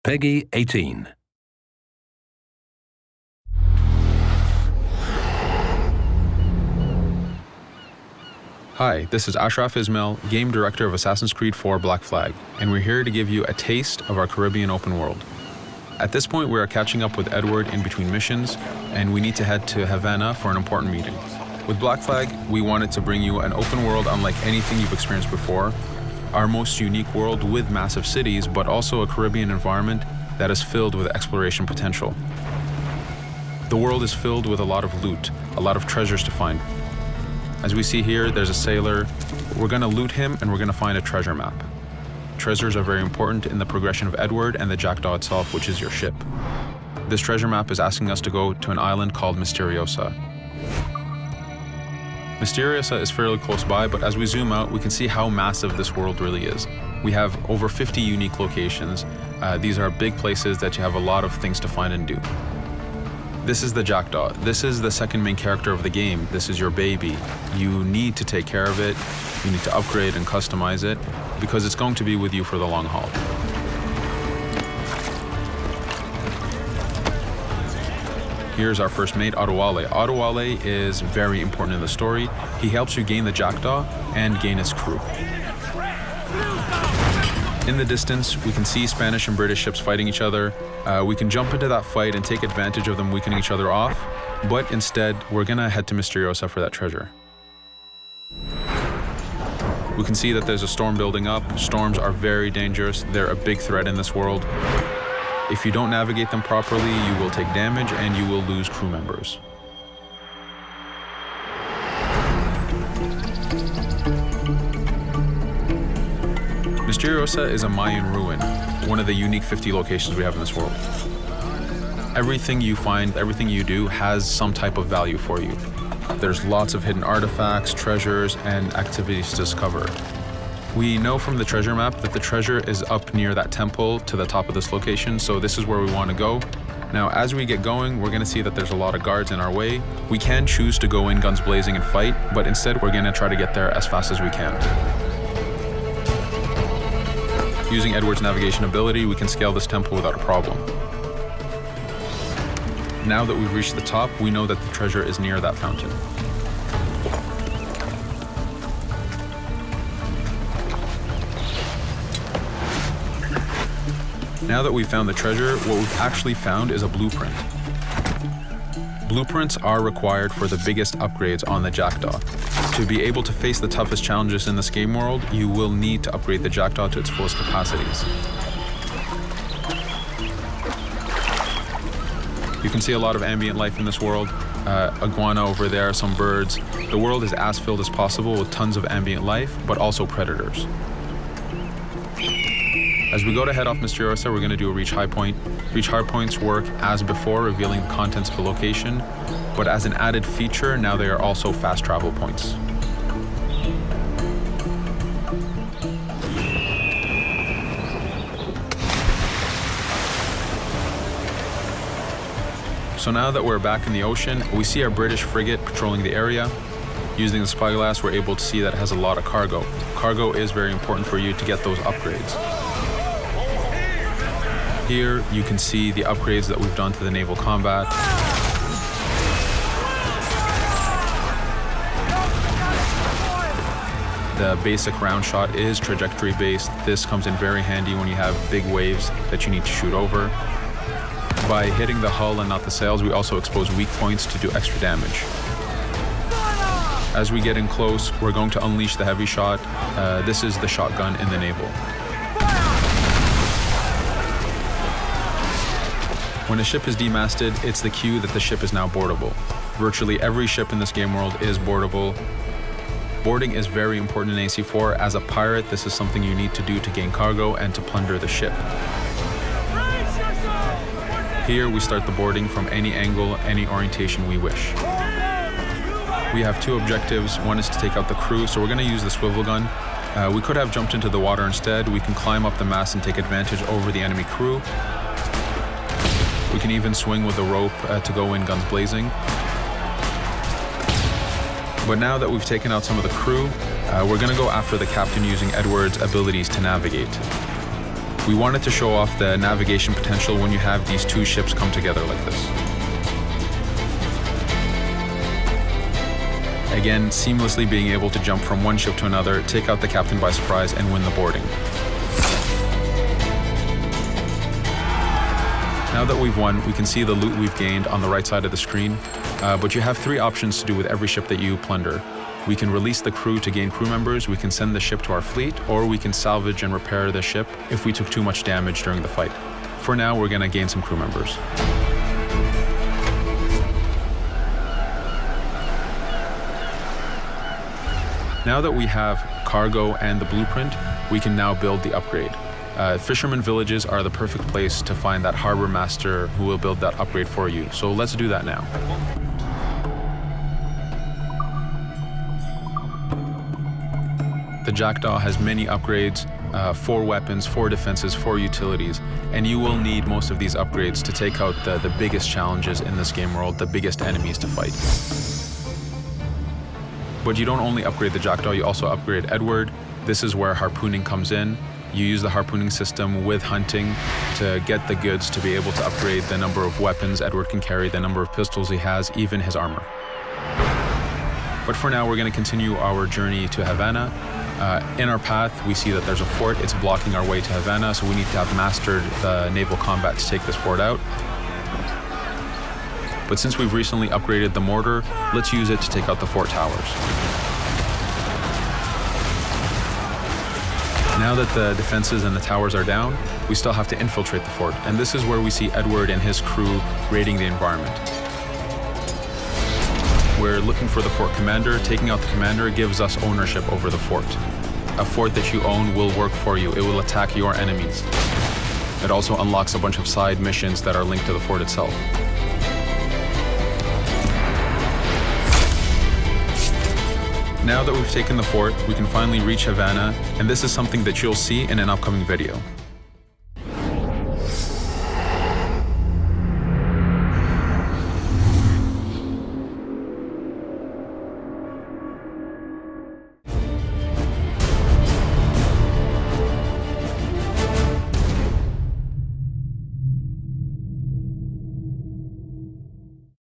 Peggy 18. Hi, this is Ashraf Ismail, Game Director of Assassin's Creed 4 Black Flag, and we're here to give you a taste of our Caribbean open world. At this point, we are catching up with Edward in between missions, and we need to head to Havana for an important meeting. With Black Flag, we wanted to bring you an open world unlike anything you've experienced before, our most unique world with massive cities, but also a Caribbean environment that is filled with exploration potential. The world is filled with a lot of loot, a lot of treasures to find. As we see here, there's a sailor. We're going to loot him and we're going to find a treasure map. Treasures are very important in the progression of Edward and the Jackdaw itself, which is your ship. This treasure map is asking us to go to an island called Misteriosa. Misteriosa is fairly close by, but as we zoom out, we can see how massive this world really is. We have over 50 unique locations. These are big places that you have a lot of things to find and do. This is the Jackdaw. This is the second main character of the game. This is your baby. You need to take care of it. You need to upgrade and customize it because it's going to be with you for the long haul. Here's our first mate, Adewale. Adewale is very important in the story. He helps you gain the Jackdaw and gain its crew. In the distance, we can see Spanish and British ships fighting each other. We can jump into that fight and take advantage of them weakening each other off, but instead, we're gonna head to Misteriosa for that treasure. We can see that there's a storm building up. Storms are very dangerous. They're a big threat in this world. If you don't navigate them properly, you will take damage and you will lose crew members. Misteriosa is a Mayan ruin, one of the unique 50 locations we have in this world. Everything you find, everything you do has some type of value for you. There's lots of hidden artifacts, treasures, and activities to discover. We know from the treasure map that the treasure is up near that temple to the top of this location, so this is where we want to go. Now, as we get going, we're going to see that there's a lot of guards in our way. We can choose to go in guns blazing and fight, but instead we're going to try to get there as fast as we can. Using Edward's navigation ability, we can scale this temple without a problem. Now that we've reached the top, we know that the treasure is near that fountain. Now that we've found the treasure, what we've actually found is a blueprint. Blueprints are required for the biggest upgrades on the Jackdaw. To be able to face the toughest challenges in this game world, you will need to upgrade the Jackdaw to its fullest capacities. You can see a lot of ambient life in this world. Iguana over there, some birds. The world is as filled as possible with tons of ambient life, but also predators. As we go to head off Misteriosa, we're going to do a reach high point. Reach high points work as before, revealing the contents of a location, but as an added feature, now they are also fast travel points. So now that we're back in the ocean, we see our British frigate patrolling the area. Using the spyglass, we're able to see that it has a lot of cargo. Cargo is very important for you to get those upgrades. Here, you can see the upgrades that we've done to the naval combat. The basic round shot is trajectory based. This comes in very handy when you have big waves that you need to shoot over. By hitting the hull and not the sails, we also expose weak points to do extra damage. As we get in close, we're going to unleash the heavy shot. This is the shotgun in the naval. When a ship is demasted, it's the cue that the ship is now boardable. Virtually every ship in this game world is boardable. Boarding is very important in AC4. As a pirate, this is something you need to do to gain cargo and to plunder the ship. Here, we start the boarding from any angle, any orientation we wish. We have two objectives. One is to take out the crew, so we're going to use the swivel gun. We could have jumped into the water instead. We can climb up the mast and take advantage over the enemy crew. We can even swing with a rope to go in guns blazing. But now that we've taken out some of the crew, we're going to go after the captain using Edward's abilities to navigate. We wanted to show off the navigation potential when you have these two ships come together like this. Again, seamlessly being able to jump from one ship to another, take out the captain by surprise, and win the boarding. Now that we've won, we can see the loot we've gained on the right side of the screen, but you have three options to do with every ship that you plunder. We can release the crew to gain crew members, we can send the ship to our fleet, or we can salvage and repair the ship if we took too much damage during the fight. For now, we're going to gain some crew members. Now that we have cargo and the blueprint, we can now build the upgrade. Fisherman villages are the perfect place to find that harbor master who will build that upgrade for you. So let's do that now. The Jackdaw has many upgrades, 4 weapons, 4 defenses, 4 utilities, and you will need most of these upgrades to take out the biggest challenges in this game world, the biggest enemies to fight. But you don't only upgrade the Jackdaw, you also upgrade Edward. This is where harpooning comes in. You use the harpooning system with hunting to get the goods to be able to upgrade the number of weapons Edward can carry, the number of pistols he has, even his armor. But for now, we're going to continue our journey to Havana. In our path, we see that there's a fort. It's blocking our way to Havana, so we need to have mastered the naval combat to take this fort out. But since we've recently upgraded the mortar, let's use it to take out the fort towers. Now that the defenses and the towers are down, we still have to infiltrate the fort, and this is where we see Edward and his crew raiding the environment. We're looking for the fort commander. Taking out the commander gives us ownership over the fort. A fort that you own will work for you. It will attack your enemies. It also unlocks a bunch of side missions that are linked to the fort itself. Now that we've taken the fort, we can finally reach Havana, and this is something that you'll see in an upcoming video.